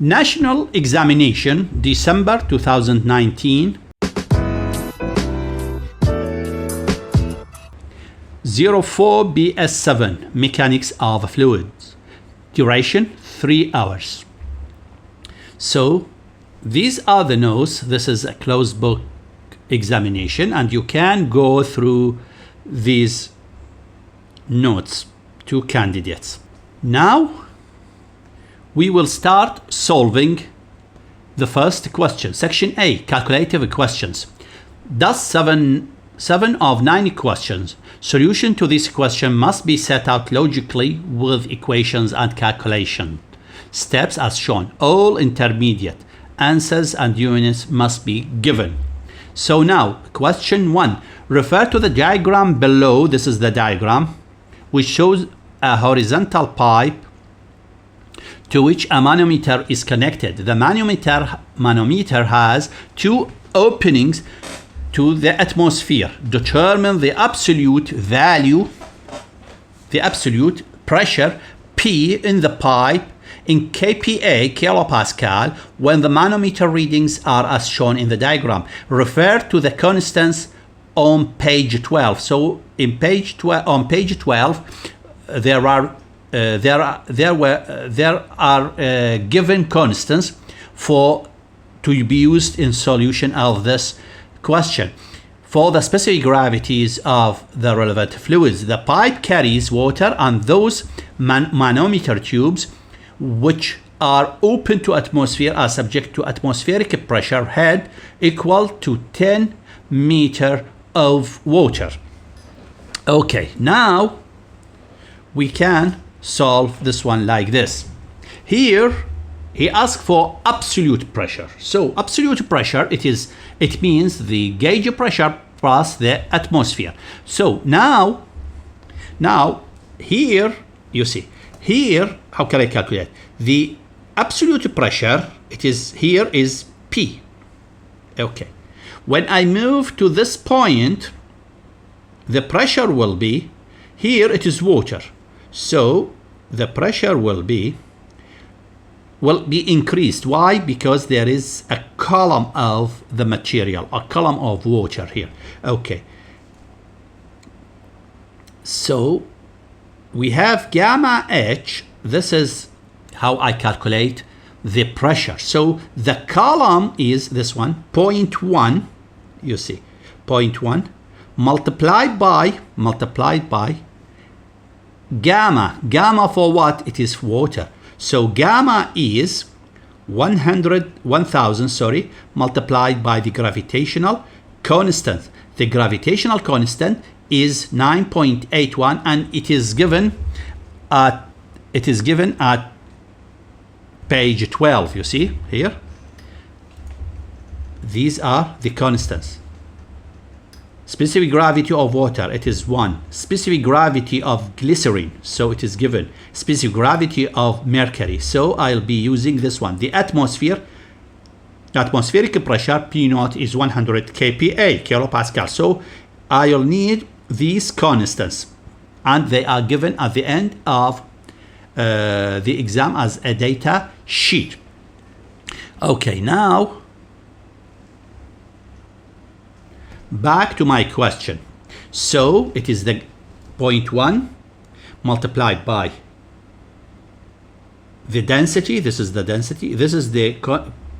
National Examination, December 2019. 04 BS7, Mechanics of Fluids. Duration 3 hours. So these are the notes. This is a closed book examination, and you can go through these notes to candidates. Now we will start solving the first question. Section A, calculative questions. Thus 7 of 9 questions. Solution to this question must be set out logically with equations and calculation steps as shown. All intermediate answers and units must be given. So now, question 1. Refer to the diagram below. This is the diagram which shows a horizontal pipe to which a manometer is connected. The manometer has 2 openings to the atmosphere. Determine the absolute value, the absolute pressure P in the pipe in kPa, kilopascal, when the manometer readings are as shown in the diagram. Refer to the constants on page 12. So in on page 12 there are given constants to be used in solution of this question. For the specific gravities of the relevant fluids, the pipe carries water, and those manometer tubes which are open to atmosphere are subject to atmospheric pressure head equal to 10 meter of water. Okay, now we can solve this one like this. Here he asked for absolute pressure. So absolute pressure, it means the gauge pressure plus the atmosphere. So now here you see, here how can I calculate the absolute pressure? Here is P. Okay, when I move to this point, the pressure will be, here it is water, so the pressure will be increased. Why? Because there is a column of the material, a column of water here. Okay, so we have gamma H. This is how I calculate the pressure. So the column is this one, 0.1, you see, 0.1 multiplied by gamma for what? It is water. So gamma is 1000 multiplied by the gravitational constant. The gravitational constant is 9.81, and it is given at page 12. You see here, these are the constants. Specific gravity of water, it is 1. Specific gravity of glycerin, so it is given. Specific gravity of mercury, so I'll be using this one. The atmospheric pressure P naught is 100 kPa, kilopascal. So I'll need these constants, and they are given at the end of the exam as a data sheet. Okay, now back to my question. So it is the 0.1 multiplied by the density. This is the density. This is the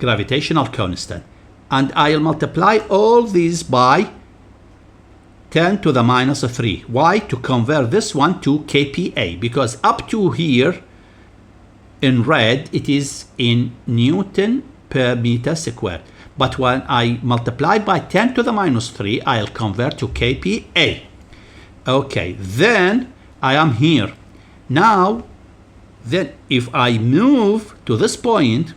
gravitational constant. And I'll multiply all these by 10 to the minus 3. Why? To convert this one to kPa. Because up to here in red, it is in Newton per meter squared. But when I multiply by 10 to the minus 3, I'll convert to kPa. Okay, then I am here. Now, then if I move to this point,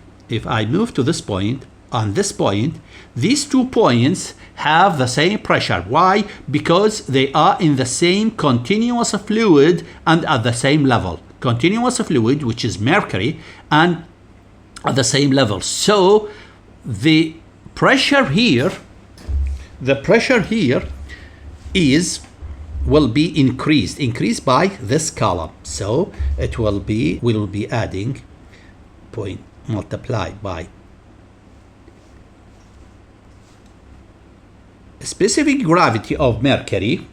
on this point, these 2 points have the same pressure. Why? Because they are in the same continuous fluid and at the same level. Continuous fluid, which is mercury, and at the same level. So the pressure here will be increased by this column. So it will be, we will be adding multiplied by specific gravity of Mercury,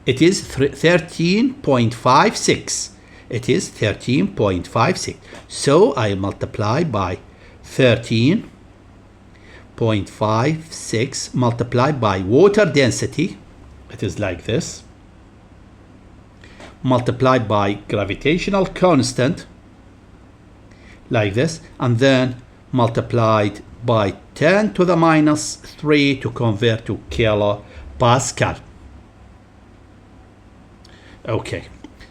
it is 13.56. It is 13.56. So I multiply by 13.56 multiplied by water density. It is like this. Multiplied by gravitational constant, like this, and then multiplied by 10 to the minus 3 to convert to kilopascal. Okay,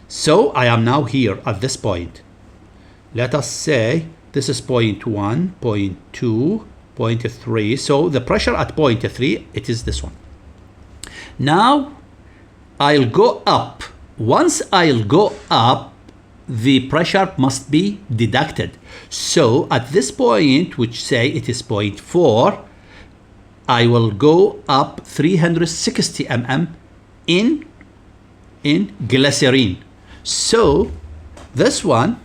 so I am now here at this point. Let us say this is point 1, point 2, point 3. So the pressure at point 3, it is this one. Now I'll go up. Once I'll go up, the pressure must be deducted. So at this point, which say it is point 4, I will go up 360 mm in glycerine. So this one,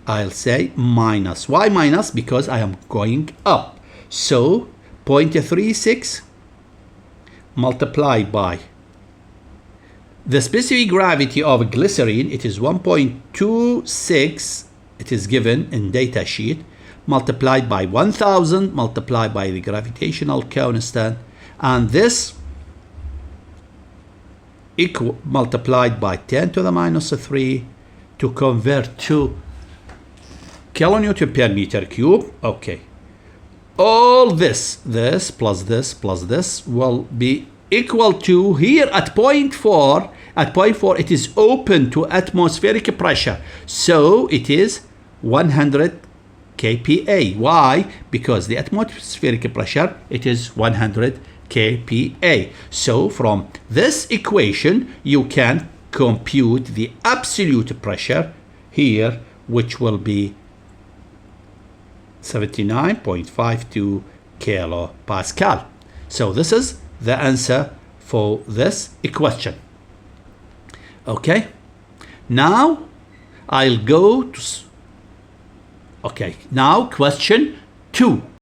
I'll say minus. Why minus? Because I am going up. So 0.36 multiplied by the specific gravity of glycerine, it is 1.26, it is given in data sheet, multiplied by 1000, multiplied by the gravitational constant, and this equal multiplied by 10 to the minus 3 to convert to kilonewton per meter cube. Okay, all this plus this will be equal to, here at point 4, it is open to atmospheric pressure, so it is 100 kPa. Why? Because the atmospheric pressure, it is 100 kPa. So from this equation you can compute the absolute pressure here, which will be 79.52 kilopascal. So this is the answer for this question. Okay, now I'll go to, okay, now question 2.